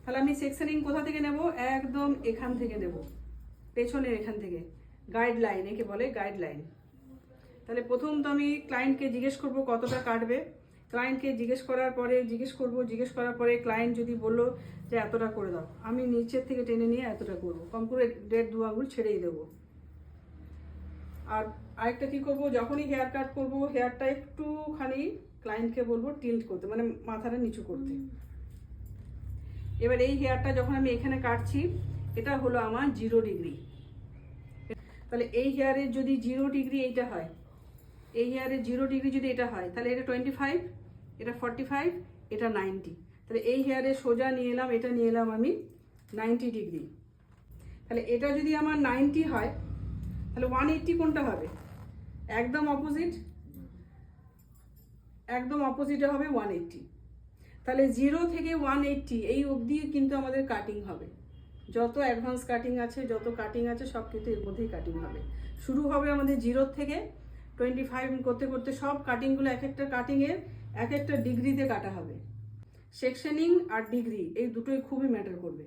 তাহলে আমি সেকশনিং কোথা থেকে নেব, একদম এখান থেকে নেব, পেছনের এখান থেকে। গাইডলাইন, একে বলে গাইডলাইন। তাহলে প্রথম তো আমি ক্লায়েন্টকে জিজ্ঞেস করব কতটা কাটবে। ক্লায়েন্টকে জিজ্ঞেস করার পরে ক্লায়েন্ট যদি বললো যে এতটা করে দাও, আমি নিচের থেকে টেনে নিয়ে এতটা করব, কম করে 1.5-2 আঙুল ছেড়েই দেবো। আর আরেকটা কি করব, যখনই হেয়ার কাট করব, হেয়ারটা একটুখানি ক্লায়েন্টকে বলবো টিল্ট করতে, মানে মাথাটা নিচু করতে। এবার এই হেয়ারটা যখন আমি এখানে কাটছি, এটা হলো আমার 0 ডিগ্রি। তাহলে এই হেয়ারের যদি 0 ডিগ্রি এইটা হয়, এই হেয়ারের 0 ডিগ্রি যদি এটা হয়, তাহলে এটা 25, এটা 45, এটা 90। তাহলে এই হেয়ারে সোজা নিয়ে এলাম, এটা নিয়ে এলাম আমি 90 ডিগ্রি। তাহলে এটা যদি আমার 90 হয়, তাহলে 180 কোনটা হবে? একদম অপোজিট, একদম অপোজিটে হবে 180। তাহলে 0 থেকে 180 এই অবধি কিন্তু আমাদের কাটিং হবে। যত অ্যাডভান্স কাটিং আছে, যত কাটিং আছে, সব কিন্তু এর মধ্যেই কাটিং হবে। শুরু হবে আমাদের 0 থেকে 25 করতে করতে সব কাটিংগুলো এক একটা কাটিংয়ের এক একটা ডিগ্রিতে কাটা হবে। সেকশনিং আর ডিগ্রি এই দুটোই খুবই ম্যাটার করবে।